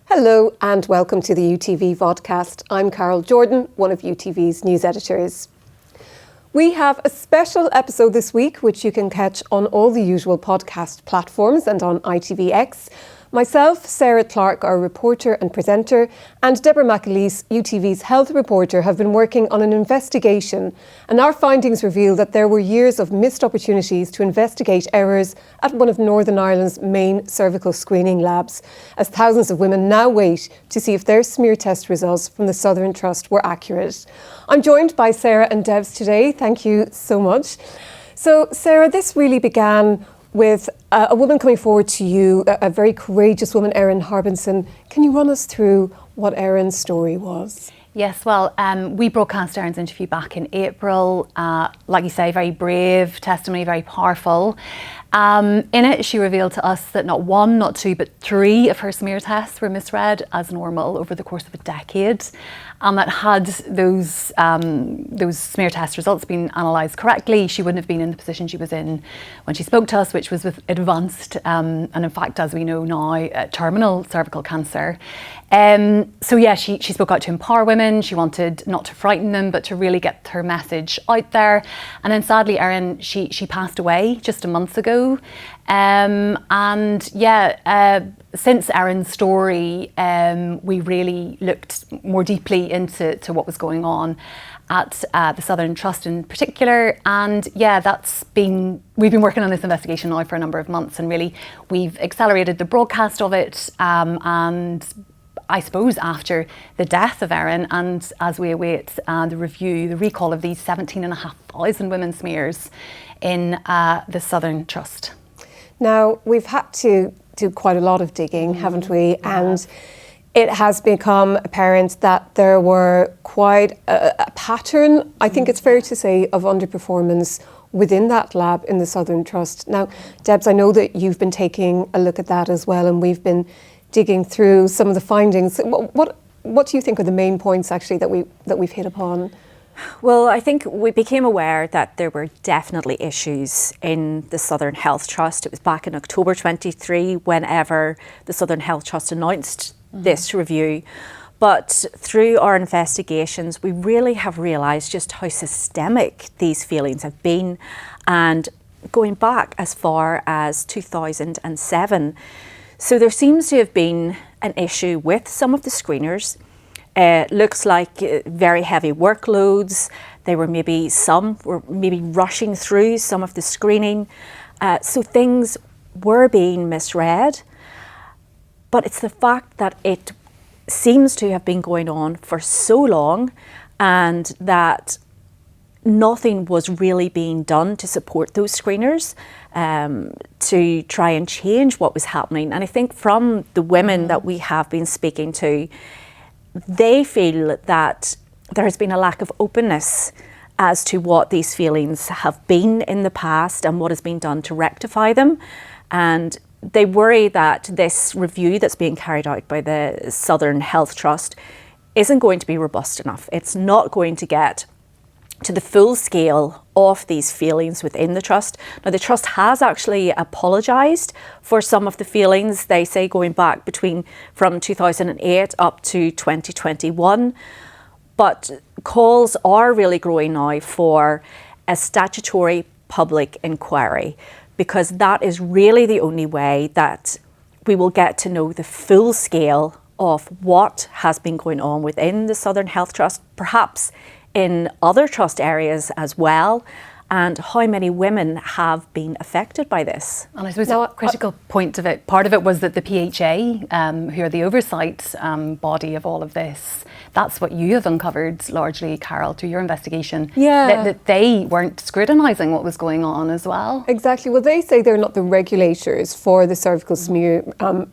Hello and welcome to the UTV Vodcast. I'm Carol Jordan, one of UTV's news editors. We have a special episode this week, which you can catch on all the usual podcast platforms and on ITVX. Myself, Sarah Clark, our reporter and presenter, and Deborah McAleese, UTV's health reporter, have been working on an investigation, and our findings reveal that there were years of missed opportunities to investigate errors at one of Northern Ireland's main cervical screening labs, as thousands of women now wait to see if their smear test results from the Southern Trust were accurate. I'm joined by Sarah and Debs today. Thank you so much. So, Sarah, this really began with a woman coming forward to you, a very courageous woman, Erin Harbinson. Can you run us through what Erin's story was? Yes, well, we broadcast Erin's interview back in April. Like you say, very brave testimony, very powerful. In it, she revealed to us that not one, not two, but three of her smear tests were misread as normal over the course of a decade. And that had those smear test results been analysed correctly, she wouldn't have been in the position she was in when she spoke to us, which was with advanced, and in fact, as we know now, terminal cervical cancer. She spoke out to empower women. She wanted not to frighten them, but to really get her message out there. And then sadly, Erin, she passed away just a month ago. Since Erin's story, we really looked more deeply into what was going on at the Southern Trust in particular. And we've been working on this investigation now for a number of months, and really we've accelerated the broadcast of it. And I suppose after the death of Erin, and as we await the recall of these 17,500 women's smears in the Southern Trust. Now, we've had to do quite a lot of digging, haven't we? Yeah. And it has become apparent that there were quite a pattern, I think it's fair to say, of underperformance within that lab in the Southern Trust. Now, Debs, I know that you've been taking a look at that as well, and we've been digging through some of the findings. What do you think are the main points actually that we've hit upon? Well, I think we became aware that there were definitely issues in the Southern Health Trust. It was back in October 23 whenever the Southern Health Trust announced this review. But through our investigations, we really have realised just how systemic these failings have been, and going back as far as 2007. So there seems to have been an issue with some of the screeners. Looks like very heavy workloads. Some were maybe rushing through some of the screening. So things were being misread. But it's the fact that it seems to have been going on for so long, and that nothing was really being done to support those screeners, to try and change what was happening. And I think from the women that we have been speaking to, they feel that there has been a lack of openness as to what these failings have been in the past and what has been done to rectify them. And they worry that this review that's being carried out by the Southern Health Trust isn't going to be robust enough. It's not going to get to the full scale of these failings within the Trust. Now, the Trust has actually apologised for some of the failings, they say, going back from 2008 up to 2021. But calls are really growing now for a statutory public inquiry, because that is really the only way that we will get to know the full scale of what has been going on within the Southern Health Trust, perhaps in other trust areas as well, and how many women have been affected by this. And I suppose a critical point of it, part of it was that the PHA, who are the oversight body of all of this, that's what you have uncovered largely, Carol, through your investigation. Yeah. That they weren't scrutinising what was going on as well. Exactly. Well, they say they're not the regulators for the cervical smear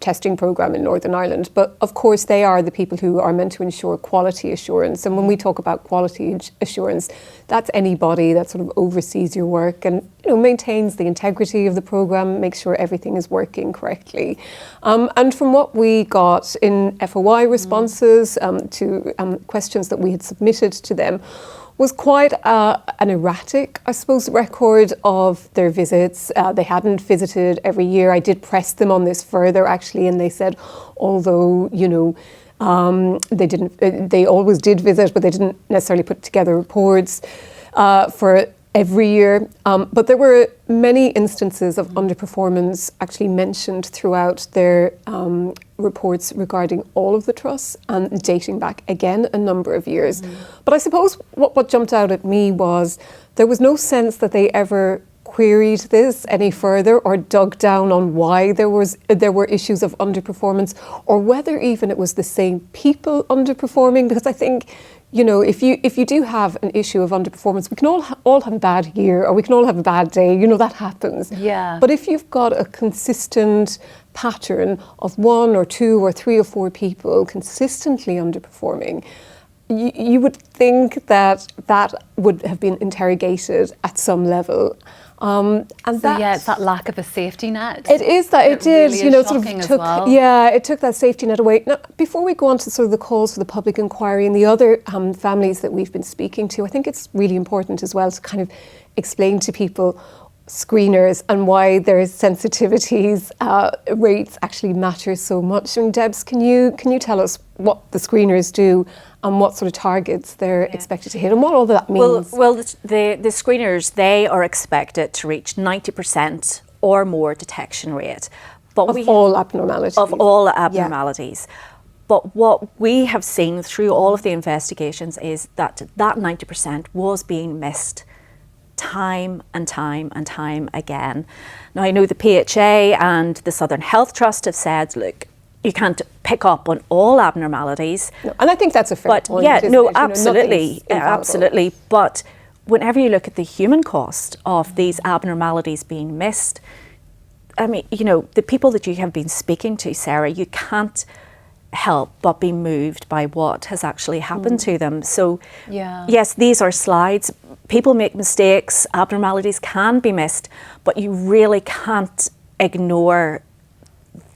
testing programme in Northern Ireland, but of course they are the people who are meant to ensure quality assurance. And when we talk about quality assurance, that's anybody that sort of oversees your work and maintains the integrity of the programme, makes sure everything is working correctly. And from what we got in FOI responses to questions that we had submitted to them, was quite an erratic, I suppose, record of their visits. They hadn't visited every year. I did press them on this further, actually, and they said, although, they always did visit, but they didn't necessarily put together reports for every year. But there were many instances of underperformance actually mentioned throughout their reports regarding all of the trusts and dating back again a number of years. But I suppose what jumped out at me was there was no sense that they ever queried this any further or dug down on why there were issues of underperformance, or whether even it was the same people underperforming. Because I think, if you do have an issue of underperformance, we can all have a bad year, or we can all have a bad day. That happens. Yeah. But if you've got a consistent pattern of 1 or 2 or 3 or 4 people consistently underperforming, you would think that would have been interrogated at some level. It's that lack of a safety net. It is that it did, really sort of took, it took that safety net away. Now, before we go on to sort of the calls for the public inquiry and the other families that we've been speaking to, I think it's really important as well to kind of explain to people screeners and why their sensitivities rates actually matter so much. I mean, Debs, can you tell us what the screeners do and what sort of targets they're expected to hit and what all that means? Well, the screeners, they are expected to reach 90% or more detection rate. But of all abnormalities. Of all abnormalities. Yeah. But what we have seen through all of the investigations is that 90% was being missed time and time and time again. Now, I know the PHA and the Southern Health Trust have said, look, you can't pick up on all abnormalities. No, and I think that's a fair point. Yeah, no, absolutely, absolutely. But whenever you look at the human cost of these abnormalities being missed, I mean, the people that you have been speaking to, Sarah, you can't help but be moved by what has actually happened to them. So, yes, these are slides. People make mistakes, abnormalities can be missed, but you really can't ignore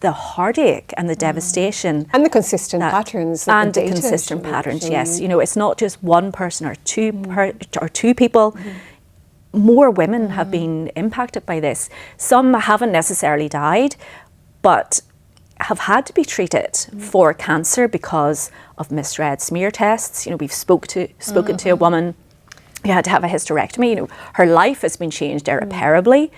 the heartache and the devastation. And the consistent patterns. And the consistent patterns, yes. It's not just one person or two people. More women have been impacted by this. Some haven't necessarily died, but have had to be treated for cancer because of misread smear tests. We've spoken to a woman who had to have a hysterectomy. Her life has been changed irreparably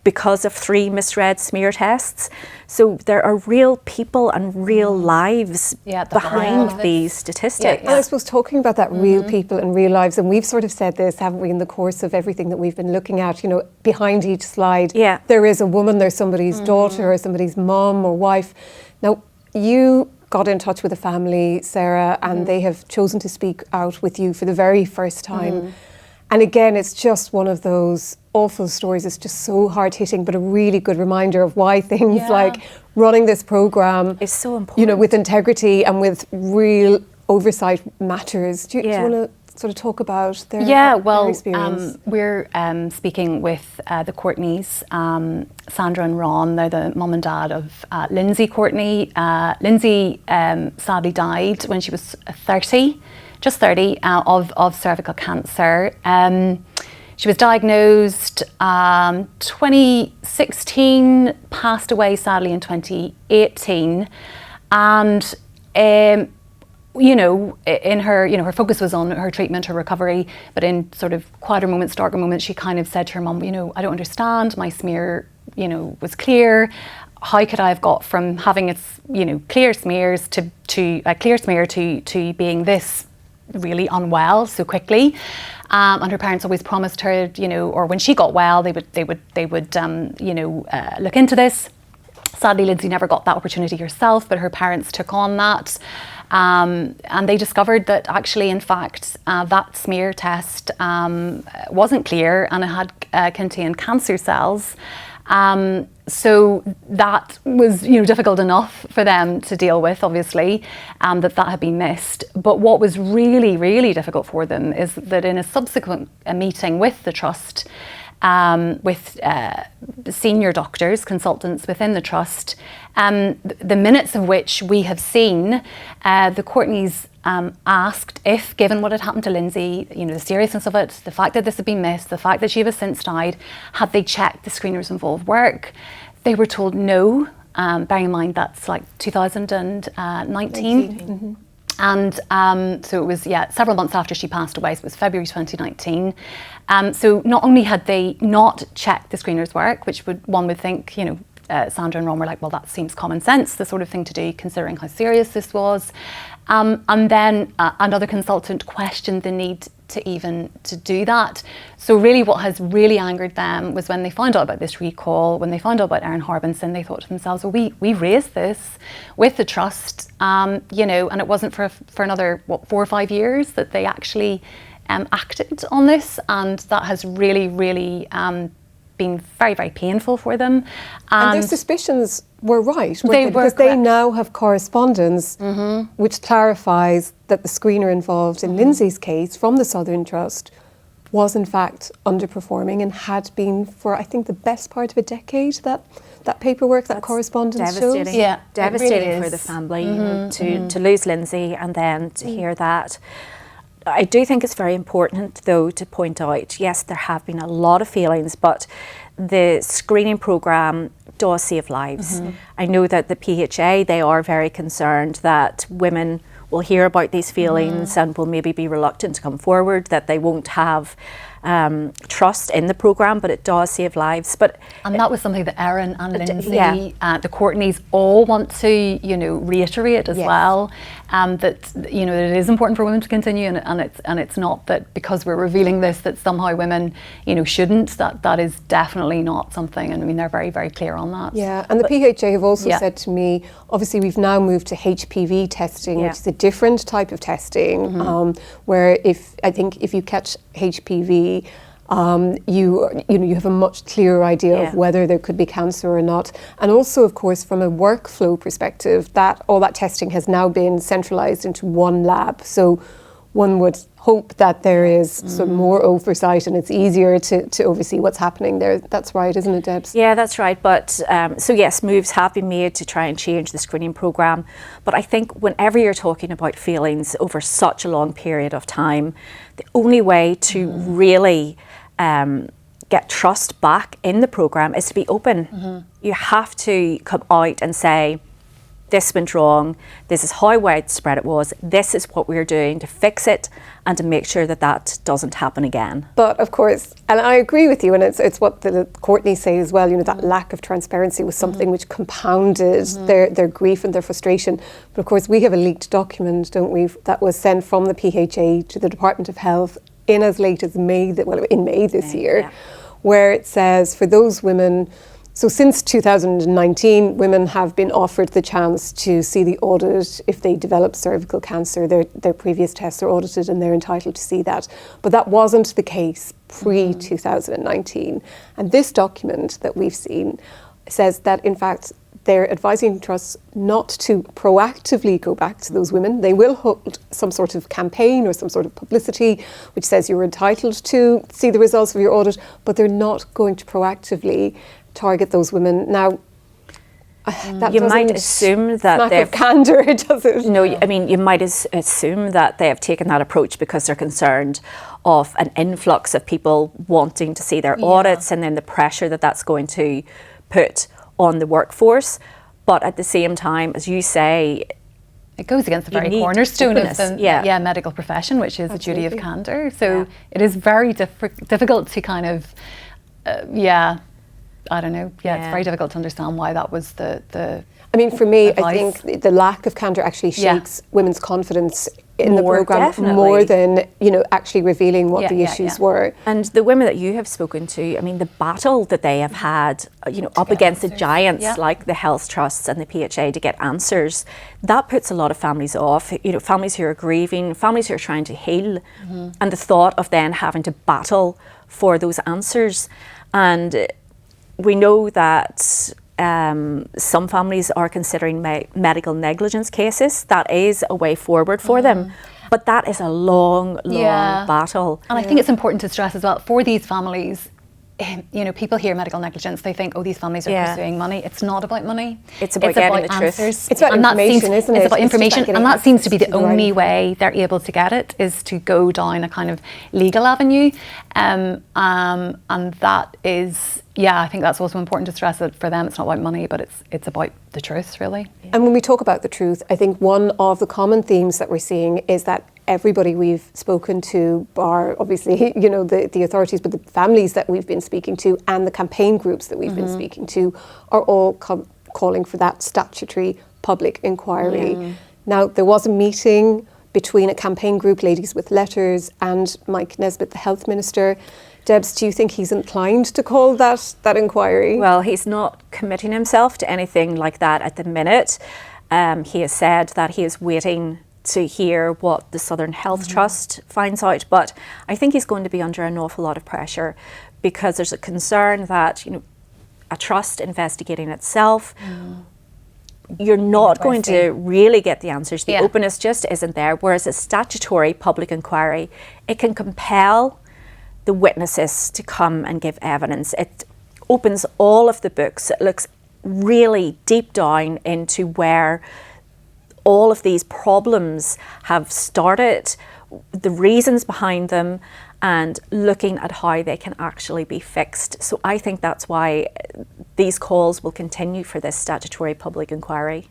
because of 3 misread smear tests. So there are real people and real lives behind these statistics. And I suppose talking about that real people and real lives, and we've sort of said this, haven't we, in the course of everything that we've been looking at, behind each slide, there is a woman, there's somebody's daughter or somebody's mum or wife. Now, you got in touch with a family, Sarah, and they have chosen to speak out with you for the very first time. And again, it's just one of those awful stories. It's just so hard-hitting, but a really good reminder of why things like running this programme is so important. With integrity and with real oversight matters. Do you want to sort of talk about their experience? We're speaking with the Courtneys, Sandra and Ron. They're the mum and dad of Lindsay Courtney. Lindsay sadly died when she was 30. Just 30, of cervical cancer. She was diagnosed 2016, passed away sadly in 2018. And, in her, her focus was on her treatment, her recovery, but in sort of quieter moments, darker moments, she kind of said to her mum, I don't understand, my smear, was clear. How could I have got from having its, clear smears to a clear smear to being this really unwell so quickly, and her parents always promised her, or when she got well, they would look into this. Sadly, Lindsay never got that opportunity herself, but her parents took on that, and they discovered that actually, in fact, that smear test wasn't clear and it had contained cancer cells. So that was, difficult enough for them to deal with, obviously, that had been missed. But what was really, really difficult for them is that in a subsequent meeting with the trust, with senior doctors, consultants within the trust, the minutes of which we have seen, the Courtneys asked if, given what had happened to Lindsay, the seriousness of it, the fact that this had been missed, the fact that she has since died, had they checked the screeners' involved work? They were told no, bearing in mind that's like 2019. Mm-hmm. And so it was, several months after she passed away, so it was February 2019. So not only had they not checked the screeners' work, which one would think, Sandra and Ron were like, well, that seems common sense, the sort of thing to do, considering how serious this was. And then another consultant questioned the need to do that. So really what has really angered them was when they found out about this recall, when they found out about Erin Harbinson, they thought to themselves, well, we raised this with the trust, and it wasn't for another, 4 or 5 years that they actually acted on this, and that has really, really been very, very painful for them. And their suspicions were right, because correct. they now have correspondence which clarifies that the screener involved in Lindsay's case from the Southern Trust was in fact underperforming and had been for, I think, the best part of a decade. That paperwork, that correspondence devastating. shows. Yeah, devastating really for the family to lose Lindsay and then to hear that. I do think it's very important, though, to point out, yes, there have been a lot of feelings, but the screening programme does save lives. I know that the PHA, they are very concerned that women will hear about these feelings and will maybe be reluctant to come forward, that they won't have trust in the programme, but it does save lives. And that was something that Erin and Lindsay, the Courtneys, all want to, reiterate as well, that it is important for women to continue, and it's not that because we're revealing this that somehow women, shouldn't. That is definitely not something, and I mean they're very, very clear on that. Yeah, and the PHA have also said to me, obviously we've now moved to HPV testing, which is a different type of testing, where if you catch HPV, you have a much clearer idea of whether there could be cancer or not. And also, of course, from a workflow perspective, all that testing has now been centralised into one lab. So one would hope that there is some more oversight and it's easier to oversee what's happening there. That's right, isn't it, Debs? Yeah, that's right. But so yes, moves have been made to try and change the screening programme. But I think whenever you're talking about feelings over such a long period of time, the only way to really get trust back in the programme is to be open. You have to come out and say, this went wrong, this is how widespread it was, this is what we're doing to fix it and to make sure that that doesn't happen again. But of course, and I agree with you, and it's what the Courtney say as well, that lack of transparency was something which compounded their grief and their frustration. But of course, we have a leaked document, don't we, that was sent from the PHA to the Department of Health in as late as May this year, where it says for those women, so since 2019, women have been offered the chance to see the audit if they develop cervical cancer. Their previous tests are audited and they're entitled to see that. But that wasn't the case pre-2019. And this document that we've seen says that, in fact, they're advising trusts not to proactively go back to those women. They will hold some sort of campaign or some sort of publicity which says you're entitled to see the results of your audit, but they're not going to proactively target those women. Now, that you might assume that they've candor, does it? No, I mean, you might assume that they have taken that approach because they're concerned of an influx of people wanting to see their audits and then the pressure that that's going to put on the workforce. But at the same time, as you say, it goes against the very cornerstone of the medical profession, which is the duty of candor. So it is very difficult to kind of, I don't know. Yeah, it's very difficult to understand why that was the I mean, for me, advice. I think the lack of candor actually shakes women's confidence in the programme definitely. more than, actually revealing what the issues were. And the women that you have spoken to, I mean, the battle that they have had, up against the giants like the health trusts and the PHA to get answers, that puts a lot of families off. Families who are grieving, families who are trying to heal, and the thought of then having to battle for those answers. And we know that some families are considering medical negligence cases. That is a way forward for them. But that is a long battle. And I think it's important to stress as well, for these families, people hear medical negligence, they think, oh, these families are pursuing money. It's not about money. It's about getting the truth. It's about information, isn't it? It's about information, and that seems to be the only right way they're able to get it, is to go down a kind of legal avenue. And that is, I think that's also important to stress, that for them it's not about money, but it's about the truth, really. And when we talk about the truth, I think one of the common themes that we're seeing is that everybody we've spoken to, bar obviously, the authorities, but the families that we've been speaking to and the campaign groups that we've been speaking to are all calling for that statutory public inquiry. Now, there was a meeting between a campaign group, Ladies with Letters, and Mike Nesbitt, the Health Minister. Debs, do you think he's inclined to call that inquiry? Well, he's not committing himself to anything like that at the minute. He has said that he is waiting to hear what the Southern Health Trust finds out, but I think he's going to be under an awful lot of pressure, because there's a concern that a trust investigating itself, you're not going to really get the answers. The openness just isn't there, whereas a statutory public inquiry, it can compel the witnesses to come and give evidence. It opens all of the books. It looks really deep down into where all of these problems have started, the reasons behind them, and looking at how they can actually be fixed. So I think that's why these calls will continue for this statutory public inquiry.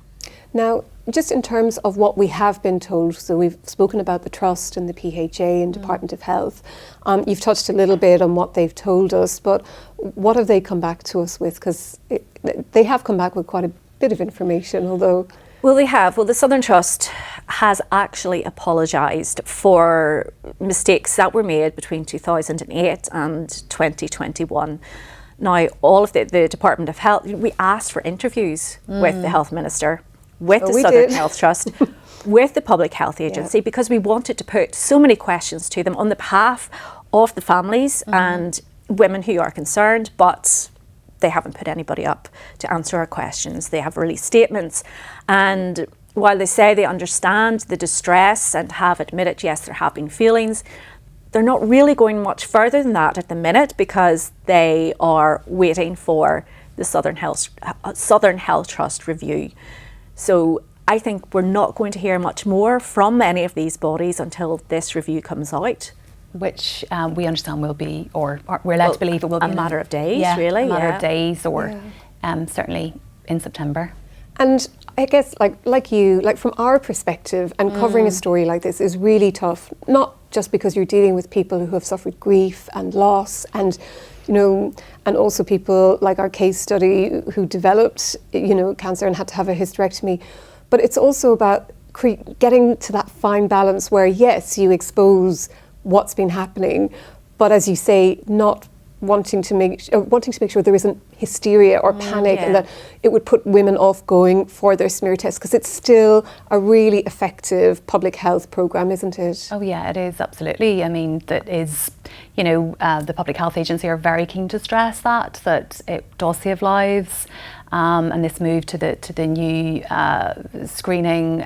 Now, just in terms of what we have been told, so we've spoken about the Trust and the PHA and Department of Health. You've touched a little bit on what they've told us, but what have they come back to us with? Because they have come back with quite a bit of information, although... Well, they have. Well, the Southern Trust has actually apologised for mistakes that were made between 2008 and 2021. Now, all of the Department of Health, we asked for interviews with the Health Minister, with the Southern Health Trust, with the Public Health Agency, because we wanted to put so many questions to them on the behalf of the families and women who are concerned, but they haven't put anybody up to answer our questions. They have released statements, and while they say they understand the distress and have admitted, yes, there have been feelings, they're not really going much further than that at the minute, because they are waiting for the Southern Health Trust review. So I think we're not going to hear much more from any of these bodies until this review comes out. Which we understand will be, or we're led to believe it will be a matter of days, really. A matter of days, or certainly in September. And I guess, like from our perspective, and covering a story like this is really tough. Not just because you're dealing with people who have suffered grief and loss, and and also people like our case study who developed cancer and had to have a hysterectomy. But it's also about getting to that fine balance where, yes, you expose what's been happening, but as you say, not wanting to make sure there isn't hysteria or panic, and that it would put women off going for their smear test, because it's still a really effective public health programme, isn't it? Oh yeah, it is, absolutely. I mean, that is, the Public Health Agency are very keen to stress that it does save lives. And this move to the new screening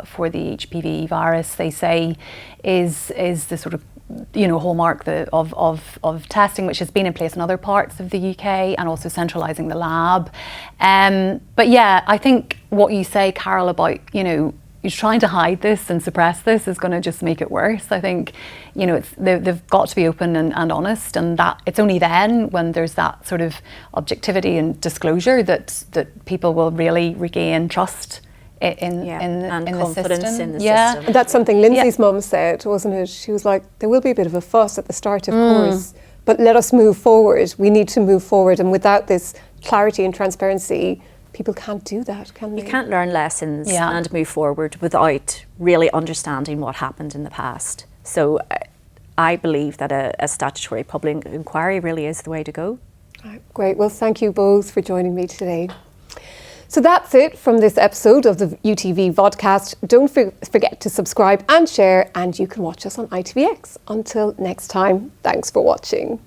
for the HPV virus, they say, is the sort of hallmark of testing, which has been in place in other parts of the UK, and also centralising the lab. But yeah, I think what you say, Carol, about you're trying to hide this and suppress this is going to just make it worse. I think they've got to be open and honest, and that it's only then, when there's that sort of objectivity and disclosure, that people will really regain trust in confidence the system. in the system. And that's something Lindsay's mum said, wasn't it? She was like, there will be a bit of a fuss at the start, of course, but let us move forward. We need to move forward, and without this clarity and transparency, people can't do that, can they? You can't learn lessons and move forward without really understanding what happened in the past. So I believe that a statutory public inquiry really is the way to go. Right, great. Well, thank you both for joining me today. So that's it from this episode of the UTV Vodcast. Don't forget to subscribe and share, and you can watch us on ITVX. Until next time, thanks for watching.